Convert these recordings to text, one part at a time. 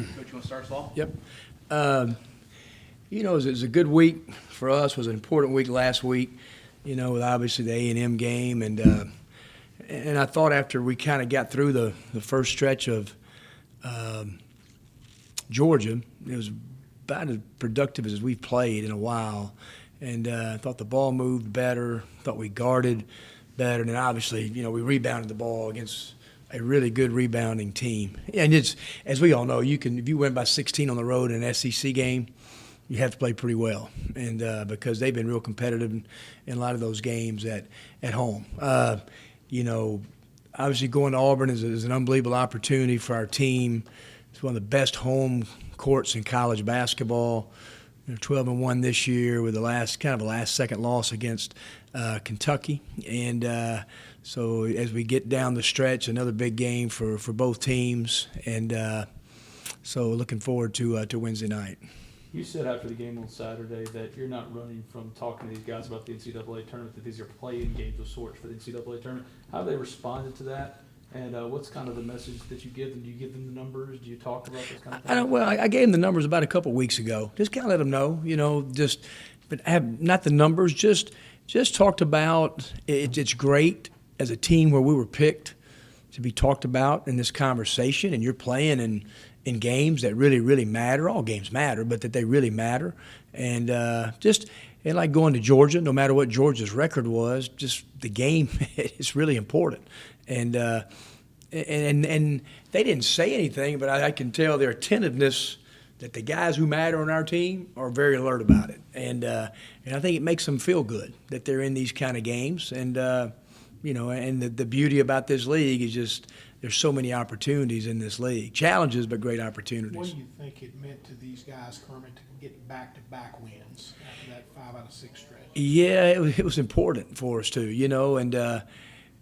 Coach, you want to start, Saul? Yep. It was a good week for us. It was an important week last week, with obviously the A&M game. And I thought after we kind of got through the first stretch of Georgia, it was about as productive as we've played in a while. And I thought the ball moved better, thought we guarded better. And then obviously, we rebounded the ball against a really good rebounding team. And it's, as we all know, if you win by 16 on the road in an SEC game, you have to play pretty well, and because they've been real competitive in a lot of those games at home. Obviously going to Auburn is an unbelievable opportunity for our team. It's one of the best home courts in college basketball. 12-1 this year with the last second loss against Kentucky, and so as we get down the stretch, another big game for both teams, and so looking forward to Wednesday night. You said after the game on Saturday that you're not running from talking to these guys about the NCAA tournament, that these are play-in games of sorts for the NCAA tournament. How have they responded to that? And what's kind of the message that you give them? Do you give them the numbers? Do you talk about this kind of thing? I gave them the numbers about a couple of weeks ago. Just kind of let them know, but have not the numbers. Just talked about it's great as a team where we were picked to be talked about in this conversation, and you're playing in games that really, really matter. All games matter, but that they really matter. And and like going to Georgia, no matter what Georgia's record was, just the game is really important. And they didn't say anything, but I can tell their attentiveness that the guys who matter on our team are very alert about it. And I think it makes them feel good that they're in these kind of games. And and the beauty about this league is just there's so many opportunities in this league. Challenges, but great opportunities. What do you think it meant to these guys, Kermit, to get back-to-back wins after that 5 out of 6 stretch? Yeah, it was important for us too, and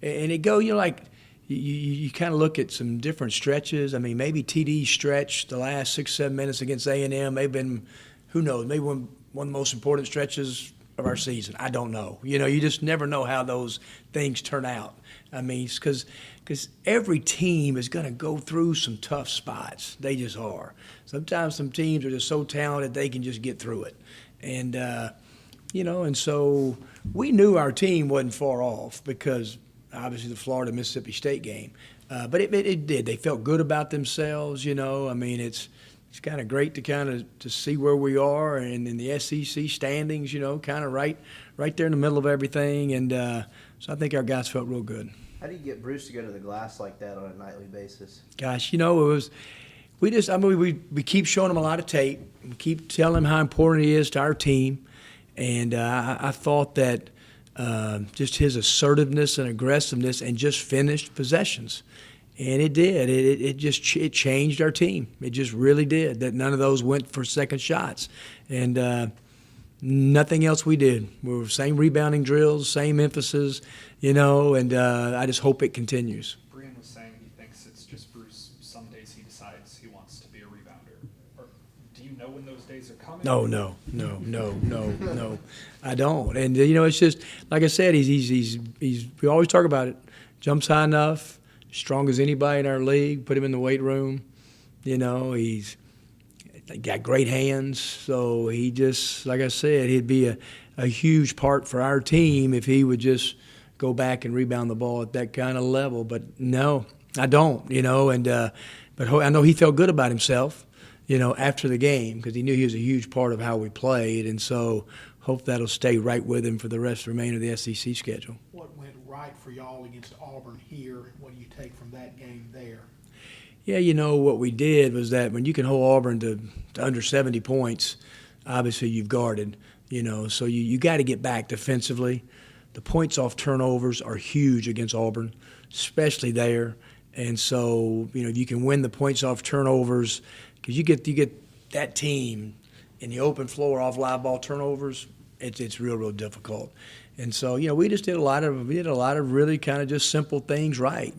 it go, you kind of look at some different stretches. I mean, maybe TD's stretch the last 6-7 minutes against A&M may have been, who knows, maybe one of the most important stretches of our season. I don't know. You just never know how those things turn out. I mean, because every team is going to go through some tough spots. They just are. Sometimes some teams are just so talented they can just get through it. And, and so we knew our team wasn't far off because obviously the Florida-Mississippi State game. But it did. They felt good about themselves, I mean, it's kind of great to see where we are and in the SEC standings, kind of right there in the middle of everything. And so I think our guys felt real good. How do you get Bruce to go to the glass like that on a nightly basis? Gosh, it was – we keep showing him a lot of tape. We keep telling him how important he is to our team. And I thought that just his assertiveness and aggressiveness and just finished possessions. And it did. It changed our team. It just really did. That none of those went for second shots. And nothing else we did. We were same rebounding drills, same emphasis, and I just hope it continues. Brian was saying he thinks it's just Bruce. Some days he decides he wants to be a rebounder. Or do you know when those days are coming? No. I don't. And it's just like I said. He's we always talk about it. Jumps high enough, strong as anybody in our league. Put him in the weight room. He's got great hands. So he just, like I said, he'd be a huge part for our team if he would just go back and rebound the ball at that kind of level. But no, I don't. But I know he felt good about himself. After the game, because he knew he was a huge part of how we played, and so hope that'll stay right with him for the rest of the remainder of the SEC schedule. What went right for y'all against Auburn here? What do you take from that game there? Yeah, what we did was that when you can hold Auburn to under 70 points, obviously you've guarded, so you got to get back defensively. The points off turnovers are huge against Auburn, especially there. And so, if you can win the points off turnovers, because you get that team in the open floor off live ball turnovers, it's real difficult. And so, we just did a lot of really kind of just simple things right.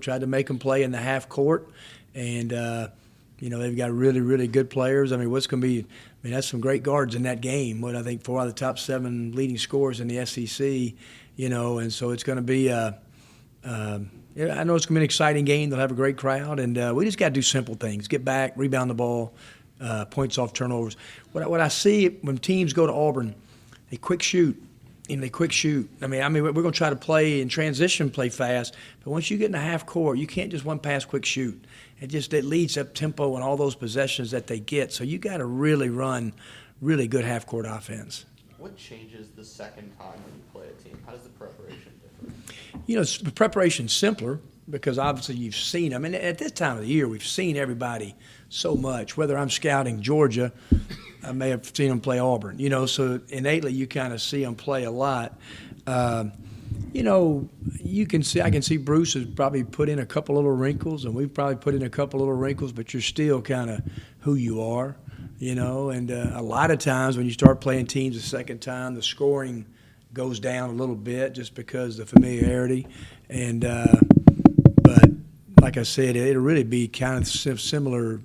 Tried to make them play in the half court, and they've got really, really good players. I mean, that's some great guards in that game. I think 4 out of the top 7 leading scorers in the SEC. And so it's going to be Yeah, I know it's going to be an exciting game. They'll have a great crowd, and we just got to do simple things: get back, rebound the ball, points off turnovers. What I see when teams go to Auburn, they quick shoot. They quick shoot. I mean, we're going to try to play in transition, play fast. But once you get in the half court, you can't just one pass, quick shoot. It leads up tempo and all those possessions that they get. So you got to really run really good half court offense. What changes the second time when you play a team? How does the preparation differ? The preparation's simpler because obviously you've seen them. And at this time of the year, we've seen everybody so much. Whether I'm scouting Georgia, I may have seen them play Auburn. So innately you kind of see them play a lot. I can see Bruce has probably put in a couple little wrinkles, and we've probably put in a couple little wrinkles, but you're still kind of who you are, And a lot of times when you start playing teams the second time, the scoring goes down a little bit just because of the familiarity. And but like I said, it'll really be kind of similar,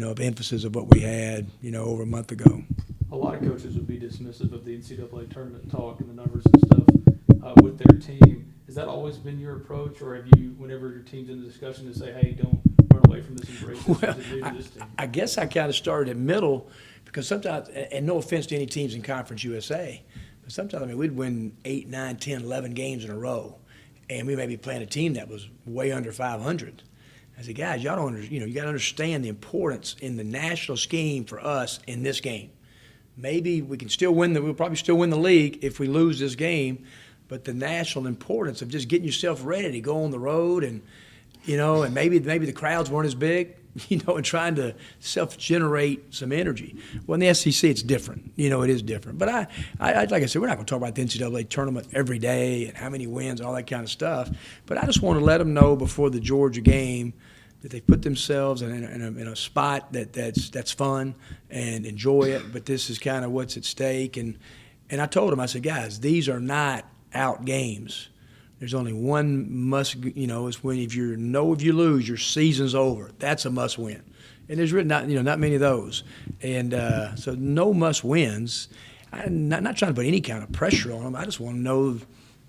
of emphasis of what we had, over a month ago. A lot of coaches would be dismissive of the NCAA tournament talk and the numbers and stuff with their team. Has that always been your approach, or have you, whenever your team's in the discussion, to say, hey, don't run away from this, embrace this, Well, do to this team? I guess I kind of started at middle because sometimes, and no offense to any teams in Conference USA, but sometimes, we'd win 8, 9, 10, 11 games in a row, and we may be playing a team that was way under 500. I said, guys, y'all don't, you got to understand the importance in the national scheme for us in this game. Maybe we can still we'll probably still win the league if we lose this game, but the national importance of just getting yourself ready to go on the road and, and maybe the crowds weren't as big, and trying to self-generate some energy. Well, in the SEC, it's different. It is different. But I like I said, we're not going to talk about the NCAA tournament every day and how many wins and all that kind of stuff. But I just want to let them know before the Georgia game that they put themselves in a spot that's fun and enjoy it. But this is kind of what's at stake. And I told them, I said, guys, these are not out games. There's only one must, it's when if you lose, your season's over. That's a must win. And there's really not many of those. And so no must wins. I'm not trying to put any kind of pressure on them. I just want to know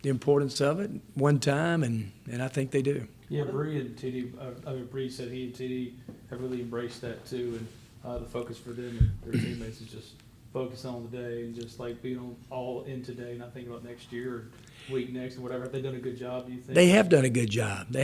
the importance of it one time, and I think they do. Yeah, Bree and TD, Bree said he and TD have really embraced that too, and the focus for them and their teammates is just focus on the day and just like being all in today, not thinking about next year or week next or whatever. Have they done a good job, do you think? They have done a good job.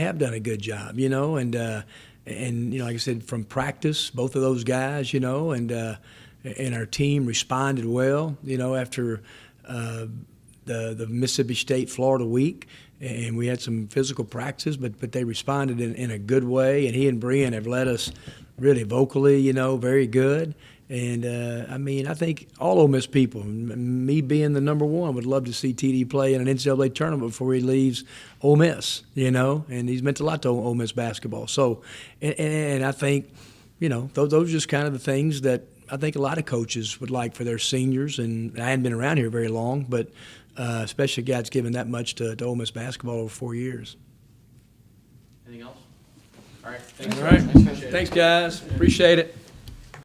And like I said, from practice, both of those guys, and our team responded well, after the Mississippi State Florida week, and we had some physical practice, but they responded in a good way, and he and Brian have led us really vocally, very good. And, I think all Ole Miss people, me being the number one, would love to see TD play in an NCAA tournament before he leaves Ole Miss, and he's meant a lot to Ole Miss basketball. So, and I think, those are just kind of the things that I think a lot of coaches would like for their seniors. And I hadn't been around here very long, but especially a guy that's given that much to Ole Miss basketball over 4 years. Anything else? All right. Thanks. All right. Appreciate it. Thanks, guys. Appreciate it.